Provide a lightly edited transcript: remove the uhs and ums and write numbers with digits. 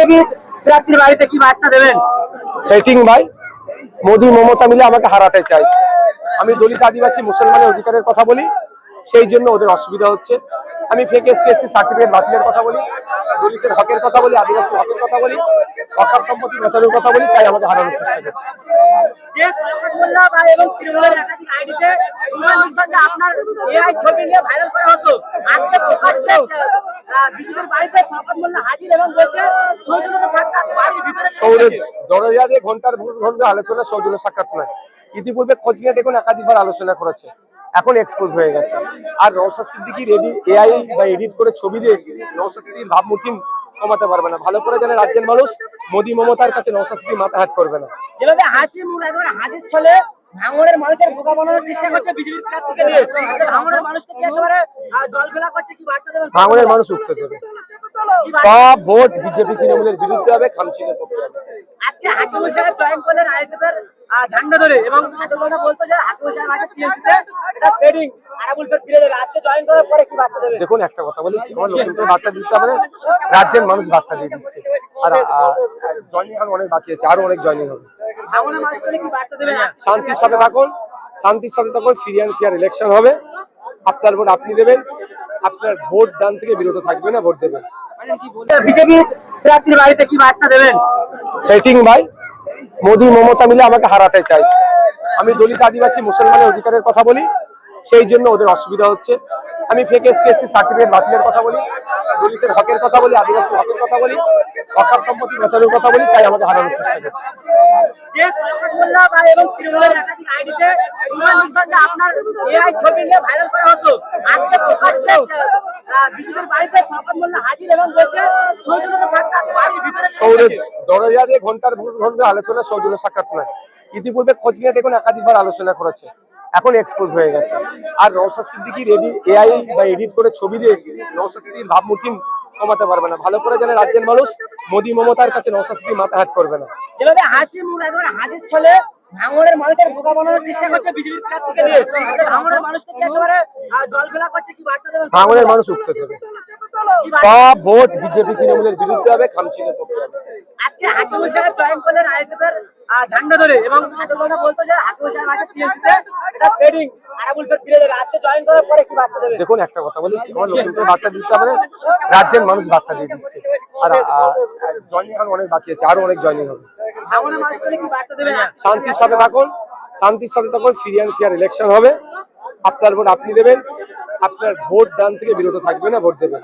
BJP প্রার্থীর বাড়িতে কি বার্তা দেবেন? সেটিং ভাই, মোদি মমতা মিলে আমাকে হারাতে চাইছে। আমি দলিত আদিবাসী মুসলমানের অধিকারের কথা বলি, সেই জন্য ওদের অসুবিধা হচ্ছে। আমি ফেক এসটি সার্টিফিকেট বাতিলের কথা বলি, দলিতের হকের কথা বলি, আদিবাসী হকের কথা বলি, অকাপ সম্পত্তি বাঁচানোর কথা বলি, তাই আমাকে হারানোর চেষ্টা করছে। যে শওকত মোল্লা ভাই এবং তৃণমূলের একাধিক আইডিতে সুমনের সঙ্গে আপনার এআই ছবি নিয়ে ভাইরাল করা হতো, আজকে প্রকাশ্যে বিজেপির বাড়িতে শওকত মোল্লা হাজির এবং বলছে সৌজন্য সাক্ষাৎ বাড়ির ভিতরে দরজা দিয়ে ঘন্টার ঘন্টা আলোচনা, সৌজন্য সাক্ষাৎ নয়। ইতিপূর্বে খোঁজ নিয়ে দেখুন একাধিকবার আলোচনা করেছে, এখন এক্সপোজ হয়ে গেছে। আর নওশাদ সিদ্দিকীর এআই বা এডিট করে ছবি দিয়ে নওশাদ সিদ্দিকীর ভাবমূর্তি কমাতে পারবে না। ভালো করে জানে রাজ্যের মানুষ, মোদি মমতার কাছে নওশাদ সিদ্দিকী মাথা হাত করবে না। যেভাবে হাসি মুখ একেবারে হাসির ছলে ভাঙড়ের মানুষের বোকা বানানোর চেষ্টা করছে বিজেপির প্রার্থীকে দিয়ে, ভাঙড়ের মানুষকে কি একেবারে জল ফেলা করছে, কি বার্তা দেবেন? ভাঙড়ের মানুষ উঠতে দেবে, সব ভোট বিজেপি তৃণমূলের বিরুদ্ধে হবে, খামচিনের পক্ষে হবে। আজকে হাকিমুল সাহেব জয়েন করলেন আইএসএফ এর ঝান্ডা ধরে, এবং শাসকরা বলতো যে হাকিমুল সাহেব আছে টিএমসিতে, এটা সেটিং আরাবুল ফের ফিরে যাবে। আজকে জয়েন করার পরে কি বার্তা দেবে? দেখুন একটা কথা বলি, আমার নতুন করে বার্তা দিতে হবে, রাজ্যের মানুষ বার্তা দিয়ে দিচ্ছে। আর জয়নিং এখন অনেক বাকি আছে, আরো অনেক জয়নিং হবে। ভাঙড়ের মানুষকে কি বার্তা দেবেন? শান্তির সাথে থাকুন, শান্তির সাথে থাকুন। ফ্রি অ্যান্ড ফেয়ার ইলেকশন হবে, আপনার ভোট আপনি দেবেন, আপনার ভোট দান থেকে বিরত থাকবেন না, ভোট দেবেন। বিজেপি প্রার্থীর বাড়িতে কি বার্তা দেবেন? সেটিং ভাই, মোদি মমতা মিলে আমাকে হারাতে চাইছে। আমি দলিত আদিবাসী মুসলমানের অধিকারের কথা বলি, সেই জন্য ওদের অসুবিধা হচ্ছে। আমি ফেক এসটি সার্টিফিকেট বাতিলের কথা বলি, দলিতের হকের কথা বলি, আদিবাসী হকের কথা বলি, অকাপ সম্পত্তি বাঁচানোর কথা বলি, তাই আমাকে হারানোর চেষ্টা করছে। যে শওকত মোল্লা ভাই এবং তৃণমূলের একাধিক আইডিতে সুমনের সঙ্গে আপনার এআই ছবি নিয়ে ভাইরাল করা হতো, আজকে প্রকাশ্যে বিজেপির বাড়িতে শওকত মোল্লা হাজির এবং বলছে সৌজন্য সাক্ষাৎ বাড়ির ভিতরে দরজা দিয়ে ঘন্টার ঘন্টা আলোচনা, সৌজন্য সাক্ষাৎ নয়। ইতিপূর্বে খোঁজ নিয়ে দেখুন একাধিকবার আলোচনা করেছে, এখন এক্সপোজ হয়ে গেছে। আর নওশাদ সিদ্দিকীর এআই বা এডিট করে ছবি দিয়ে নওশাদ সিদ্দিকীর ভাবমূর্তি কমাতে পারবে না। ভালো করে জানে রাজ্যের মানুষ, মোদি মমতার কাছে নওশাদ সিদ্দিকী মাথা হাত করবে না। যেভাবে হাসি মুখ একেবারে হাসির ছলে ভাঙড়ের মানুষের বোকা বানানোর চেষ্টা করছে বিজেপির প্রার্থীকে দিয়ে, ভাঙড়ের মানুষকে কি একেবারে জল ফেলা করছে, কি বার্তা দেবেন? ভাঙড়ের মানুষ উঠতে দেবে, সব ভোট বিজেপি তৃণমূলের বিরুদ্ধে হবে, খামচিনের পক্ষে হবে। আজকে হাকিমুল সাহেব জয়েন করলেন আইএসএফ এর ঝান্ডা ধরে, এবং শাসকরা বলতো যে হাকিমুল সাহেব আছে টিএমসিতে, এটা সেটিং আরাবুল ফের ফিরে যাবে। আজকে জয়েন করার পরে কি বার্তা দেবে? দেখুন একটা কথা বলি, আমার নতুন করে বার্তা দিতে হবে, রাজ্যের মানুষ বার্তা দিয়ে দিচ্ছে। আর জয়নিং এখন অনেক বাকি আছে, আরো অনেক জয়নিং হবে। ভাঙড়ের মানুষকে কি বার্তা দেবেন? শান্তির সাথে থাকুন, শান্তির সাথে থাকুন। ফ্রি অ্যান্ড ফেয়ার ইলেকশন হবে, আপনার ভোট আপনি দেবেন, আপনার ভোট দান থেকে বিরত থাকবেন না, ভোট দেবেন।